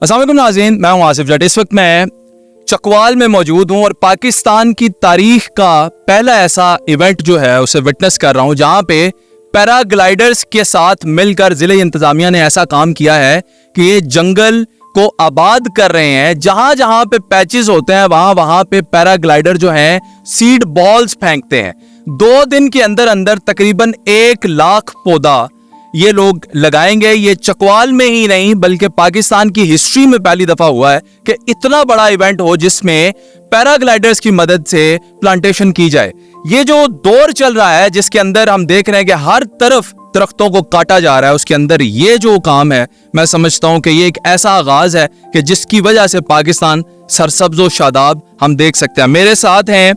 अस्सलाम वालेकुम नाज़रीन, मैं हूं आसिफ जट। इस वक्त मैं चकवाल में मौजूद हूं और पाकिस्तान की तारीख का पहला ऐसा इवेंट जो है उसे विटनेस कर रहा हूं जहां पे पैराग्लाइडर्स के साथ मिलकर ज़िले इंतज़ामिया ने ऐसा काम किया है कि ये जंगल को आबाद कर रहे हैं। जहां जहां पे पैचेस होते हैं वहां वहां पे पैराग्लाइडर जो हैं सीड बॉल्स फेंकते हैं। 2 दिन के अंदर अंदर तकरीबन 1 लाख पौधा ये लोग लगाएंगे। ये चकवाल में ही नहीं बल्कि पाकिस्तान की हिस्ट्री में पहली दफा हुआ है कि इतना बड़ा इवेंट हो जिसमें पैराग्लाइडर्स की मदद से प्लांटेशन की जाए। ये जो दौर चल रहा है जिसके अंदर हम देख रहे हैं कि हर तरफ दरख्तों को काटा जा रहा है, उसके अंदर ये जो काम है मैं समझता हूं कि ये एक ऐसा आगाज है कि जिसकी वजह से पाकिस्तान सरसब्ज व शादाब हम देख सकते हैं। मेरे साथ हैं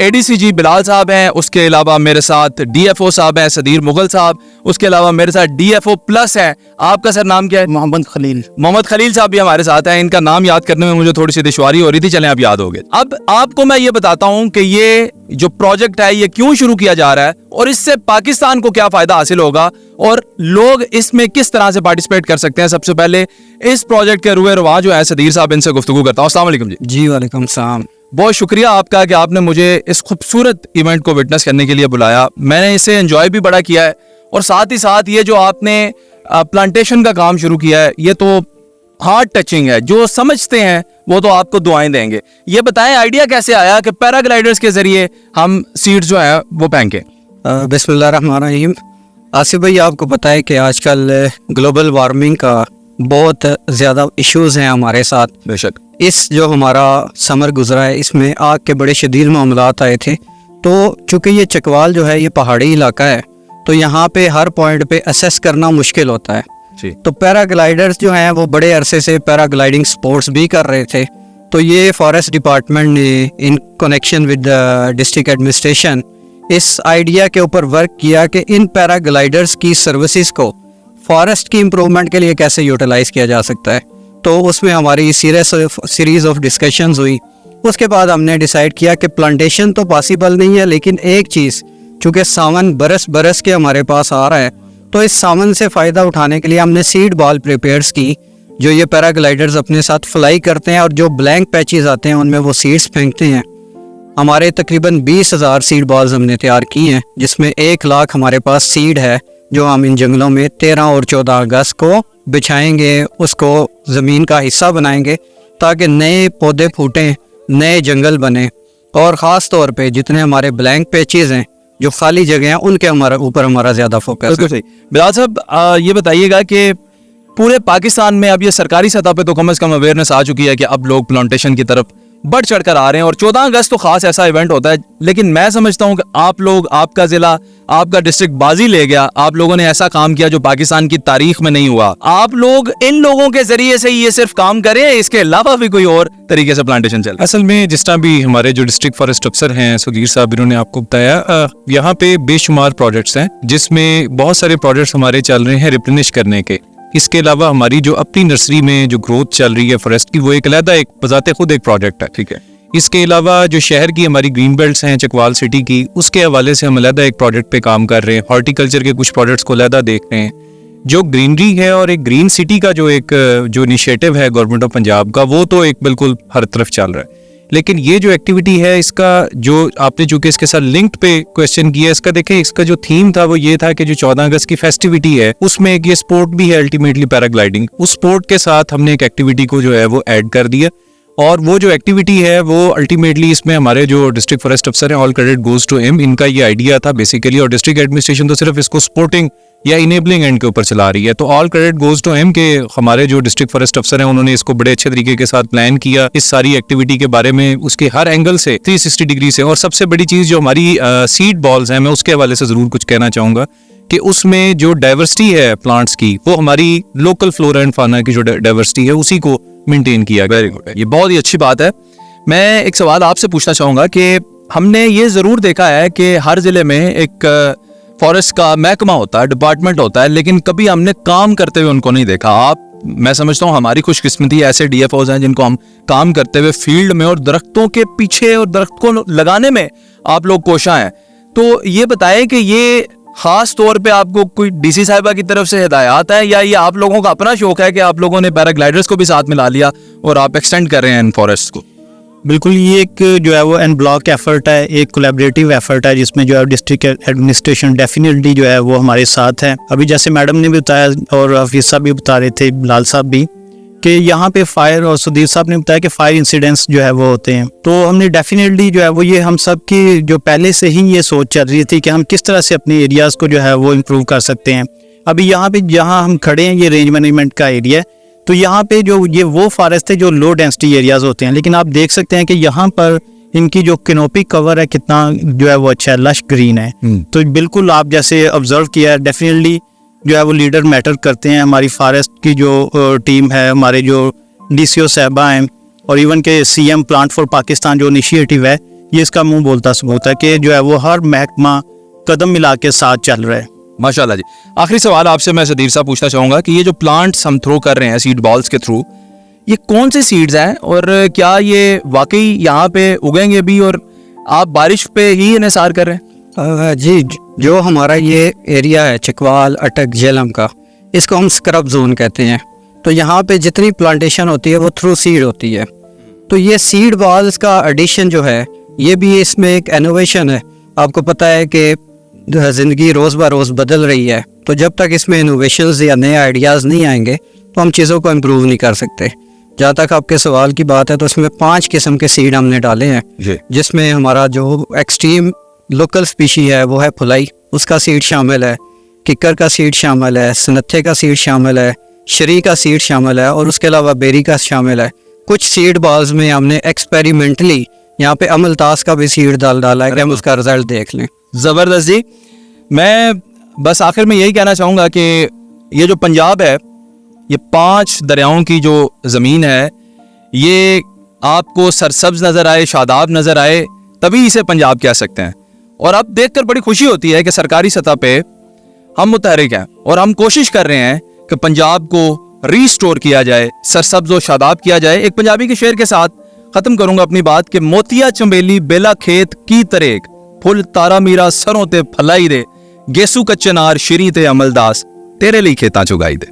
ADCG बिलाल साहब हैं, उसके अलावा मेरे साथ DFO साहब हैं सदीर मुगल साहब, उसके अलावा मेरे साथ DFO प्लस है। आपका सर नाम क्या है? मोहम्मद खलील साहब भी हमारे साथ हैं। इनका नाम याद करने में मुझे थोड़ी सी दुश्वारी हो रही थी, चलें आप याद हो गए। अब आपको मैं ये बताता हूँ कि ये जो प्रोजेक्ट है ये क्यों शुरू किया जा रहा है और इससे पाकिस्तान को क्या फायदा हासिल होगा और लोग इसमें किस तरह से पार्टिसिपेट कर सकते हैं। सबसे पहले इस प्रोजेक्ट के रुए रवा जो है सदीर साहब, इनसे गुफ्तगू करता हूँ। अस्सलाम वालेकुम जी। वालेकुम सलाम। बहुत शुक्रिया आपका कि आपने मुझे इस खूबसूरत इवेंट को विटनेस करने के लिए बुलाया। मैंने इसे एंजॉय भी बड़ा किया है और साथ ही साथ ये जो आपने प्लांटेशन का काम शुरू किया है ये तो हार्ट टचिंग है। जो समझते हैं वो तो आपको दुआएं देंगे। ये बताएं आइडिया कैसे आया कि पैराग्लाइडर्स के जरिए हम सीड्स जो है वो फेंकें। बिस्मिल्लाहिर्रहमानिर्रहीम। आसिफ भाई, आपको पता है कि आजकल ग्लोबल वार्मिंग का बहुत ज़्यादा इश्यूज़ हैं हमारे साथ। बेशक इस जो हमारा समर गुजरा है इसमें आग के बड़े शदीद मामलात आए थे। तो चूँकि ये चकवाल जो है ये पहाड़ी इलाका है तो यहाँ पे हर पॉइंट पे असेस करना मुश्किल होता है जी। तो पैराग्लाइडर्स जो हैं वो बड़े अरसे से पैराग्लाइडिंग स्पोर्ट्स भी कर रहे थे। तो ये फॉरेस्ट डिपार्टमेंट ने in connection with district administration इस आइडिया के ऊपर वर्क किया कि इन पैराग्लाइडर्स की सर्विसेज को फॉरेस्ट की इम्प्रूवमेंट के लिए कैसे यूटिलाइज किया जा सकता है। तो उसमें हमारी सीरीज ऑफ डिस्कशंस हुई। उसके बाद हमने डिसाइड किया कि प्लांटेशन तो पॉसिबल नहीं है, लेकिन एक चीज़, चूँकि सावन बरस के हमारे पास आ रहा है तो इस सावन से फ़ायदा उठाने के लिए हमने सीड बॉल प्रिपेयर्स की जो ये पैराग्लाइडर्स अपने साथ फ्लाई करते हैं और जो ब्लैंक पैचेस आते हैं उनमें वो सीड्स फेंकते हैं। हमारे तकरीबन 20,000 सीड बॉल्स हमने तैयार की हैं जिसमें 1 लाख हमारे पास सीड है जो हम इन जंगलों में 13 और 14 अगस्त को बिछाएंगे, उसको ज़मीन का हिस्सा बनाएंगे ताकि नए पौधे फूटें, नए जंगल बने। और ख़ास तौर पे जितने हमारे ब्लैंक पैचेस हैं, जो खाली जगह हैं, उनके ऊपर हमारा ज़्यादा फोकस है। सही। बिलाल साहब, ये बताइएगा कि पूरे पाकिस्तान में अब ये सरकारी सतह पे तो कम से कम अवेयरनेस आ चुकी है कि अब लोग प्लांटेशन की तरफ बढ़ चढ़ कर आ रहे हैं और 14 अगस्त तो खास ऐसा इवेंट होता है। लेकिन मैं समझता हूं कि आप लोग, आपका जिला, आपका डिस्ट्रिक्ट बाजी ले गया। आप लोगों ने ऐसा काम किया जो पाकिस्तान की तारीख में नहीं हुआ। आप लोग इन लोगों के जरिए से ये सिर्फ काम करें, इसके अलावा भी कोई और तरीके से प्लांटेशन चल? असल में जिस तरह भी हमारे जो डिस्ट्रिक्ट फॉरेस्ट अफसर हैं सुधीर साहब, इन्होंने आपको बताया, यहाँ पे बेशुमार प्रोजेक्ट्स हैं जिसमें बहुत सारे प्रोजेक्ट्स हमारे चल रहे हैं रिप्लेनिश करने के। इसके अलावा हमारी जो अपनी नर्सरी में जो ग्रोथ चल रही है फॉरेस्ट की, वो एक अलग एक बजाते खुद एक प्रोजेक्ट है। ठीक है। इसके अलावा जो शहर की हमारी ग्रीन बेल्ट्स हैं चकवाल सिटी की, उसके हवाले से हम अलग एक प्रोजेक्ट पे काम कर रहे हैं। हॉर्टिकल्चर के कुछ प्रोजेक्ट्स को अलग देख रहे हैं। जो ग्रीनरी है और एक ग्रीन सिटी का जो इनिशिएटिव है गवर्नमेंट ऑफ पंजाब का, वो तो एक बिल्कुल हर तरफ चल रहा है। लेकिन ये जो एक्टिविटी है, इसका जो आपने चूंकि इसके साथ लिंक्ड पे क्वेश्चन किया, इसका देखें, इसका जो थीम था वो ये था कि जो 14 अगस्त की फेस्टिविटी है उसमें एक ये स्पोर्ट भी है अल्टीमेटली पैराग्लाइडिंग। उस स्पोर्ट के साथ हमने एक एक्टिविटी को जो है वो ऐड कर दिया और वो जो एक्टिविटी है वो अल्टीमेटली इसमें हमारे जो डिस्ट्रिक्ट फॉरेस्ट अफसर हैं, all credit goes to him, इनका ये आइडिया था बेसिकली। और डिस्ट्रिक्ट एडमिनिस्ट्रेशन तो सिर्फ इसको सपोर्टिंग या इनेबलिंग एंड के ऊपर चला रही है। तो all credit goes to him के हमारे जो डिस्ट्रिक्ट फॉरेस्ट अफसर हैं उन्होंने इसको बड़े अच्छे तरीके के साथ प्लान किया, इस सारी एक्टिविटी के बारे में उसके हर एंगल से 360 डिग्री से। और सबसे बड़ी चीज़ जो हमारी सीड बॉल्स हैं, मैं उसके हवाले से ज़रूर कुछ कहना चाहूँगा कि उसमें जो डाइवर्सिटी है प्लांट्स की, वो हमारी लोकल फ्लोरा एंड फाना की जो डाइवर्सिटी है उसी को मेंटेन किया गया। वेरी गुड, ये बहुत ही अच्छी बात है। मैं एक सवाल आपसे पूछना चाहूँगा कि हमने ये ज़रूर देखा है कि हर ज़िले में एक फॉरेस्ट का महकमा होता है, डिपार्टमेंट होता है, लेकिन कभी हमने काम करते हुए उनको नहीं देखा। मैं समझता हूँ हमारी खुशकिस्मती ऐसे DFOs हैं जिनको हम काम करते हुए फील्ड में और दरख्तों के पीछे और दरख्त को लगाने में आप लोग कोशा हैं। तो ये बताएं कि ये خاص طور پہ آپ کو کوئی ڈی سی صاحبہ کی طرف سے ہدایات ہے یا یہ آپ لوگوں کا اپنا شوق ہے کہ آپ لوگوں نے پیراگلائڈرز کو بھی ساتھ ملا لیا اور آپ ایکسٹینڈ کر رہے ہیں ان فارسٹ کو؟ بالکل، یہ ایک جو ہے وہ ان بلاک ایفرٹ ہے، ایک کولیبریٹیو ایفرٹ ہے جس میں جو ہے ڈسٹرکٹ ایڈمنسٹریشن ڈیفینیٹلی جو ہے وہ ہمارے ساتھ ہے. ابھی جیسے میڈم نے بھی بتایا اور حفیظ صاحب بھی بتا رہے تھے، بلال صاحب بھی، کہ یہاں پہ فائر، اور سدیر صاحب نے بتایا کہ فائر انسیڈنٹس جو ہے وہ ہوتے ہیں. تو ہم نے ڈیفینیٹلی جو ہے وہ یہ ہم سب کی جو پہلے سے ہی یہ سوچ چل رہی تھی کہ ہم کس طرح سے اپنے ایریاز کو جو ہے وہ امپروو کر سکتے ہیں. ابھی یہاں پہ جہاں ہم کھڑے ہیں یہ رینج مینجمنٹ کا ایریا ہے، تو یہاں پہ جو یہ وہ فارسٹ ہے جو لو ڈینسٹی ایریاز ہوتے ہیں، لیکن آپ دیکھ سکتے ہیں کہ یہاں پر ان کی جو کینوپی کور ہے کتنا جو ہے وہ اچھا ہے، لش گرین ہے. تو بالکل آپ جیسے آبزرو کیا ہے، ڈیفینیٹلی جو ہے وہ لیڈر میٹر کرتے ہیں. ہماری فارسٹ کی جو ٹیم ہے، ہمارے جو ڈی سی او صاحبہ ہیں، اور ایون کہ C M plant for Pakistan جو انیشیٹو ہے، یہ اس کا منہ بولتا ثبوت ہے کہ جو ہے وہ ہر محکمہ قدم ملا کے ساتھ چل رہا ہے. ماشاءاللہ جی. آخری سوال آپ سے میں صدیر صاحب پوچھنا چاہوں گا کہ یہ جو پلانٹس ہم تھرو کر رہے ہیں سیڈ بالز کے تھرو، یہ کون سے سیڈز ہیں اور کیا یہ واقعی یہاں پہ اگیں گے بھی اور آپ بارش پہ ہی انحصار کر رہے ہیں؟ جی، جو ہمارا یہ ایریا ہے چکوال، اٹک، جہلم کا، اس کو ہم اسکرب زون کہتے ہیں. تو یہاں پہ جتنی پلانٹیشن ہوتی ہے وہ تھرو سیڈ ہوتی ہے. تو یہ سیڈ بالز کا ایڈیشن جو ہے یہ بھی اس میں ایک انوویشن ہے. آپ کو پتہ ہے کہ زندگی روز بہ روز بدل رہی ہے، تو جب تک اس میں انوویشنز یا نئے آئیڈیاز نہیں آئیں گے تو ہم چیزوں کو امپروو نہیں کر سکتے. جہاں تک آپ کے سوال کی بات ہے تو اس میں 5 قسم کے سیڈ ہم نے ڈالے ہیں، جس میں ہمارا جو ایکسٹریم لوکل اسپیشی ہے وہ ہے پھلائی، اس کا سیڈ شامل ہے، ککر کا سیڈ شامل ہے، سنتھے کا سیڈ شامل ہے، شری کا سیڈ شامل ہے، اور اس کے علاوہ بیری کا شامل ہے. کچھ سیڈ بالز میں ہم نے ایکسپیریمنٹلی یہاں پہ املتاس کا بھی سیڈ ڈالا ہے کہ ہم اس کا رزلٹ دیکھ لیں. زبردست جی. میں بس آخر میں یہی کہنا چاہوں گا کہ یہ جو پنجاب ہے، یہ 5 دریاؤں کی جو زمین ہے، یہ آپ کو سرسبز نظر آئے، شاداب نظر آئے، تبھی اسے پنجاب کہہ سکتے ہیں. اور اب دیکھ کر بڑی خوشی ہوتی ہے کہ سرکاری سطح پہ ہم متحرک ہیں اور ہم کوشش کر رہے ہیں کہ پنجاب کو ریسٹور کیا جائے، سرسبز و شاداب کیا جائے. ایک پنجابی کے شعر کے ساتھ ختم کروں گا اپنی بات کہ موتیا چنبیلی بیلا کھیت کی تریک، پھل تارا میرا سروں تے پھلائی دے، گیسو کچے نار شری تے عمل داس، تیرے ਲਈ ਖੇਤਾਂ ਚੁਗਾਈ ਦੇ.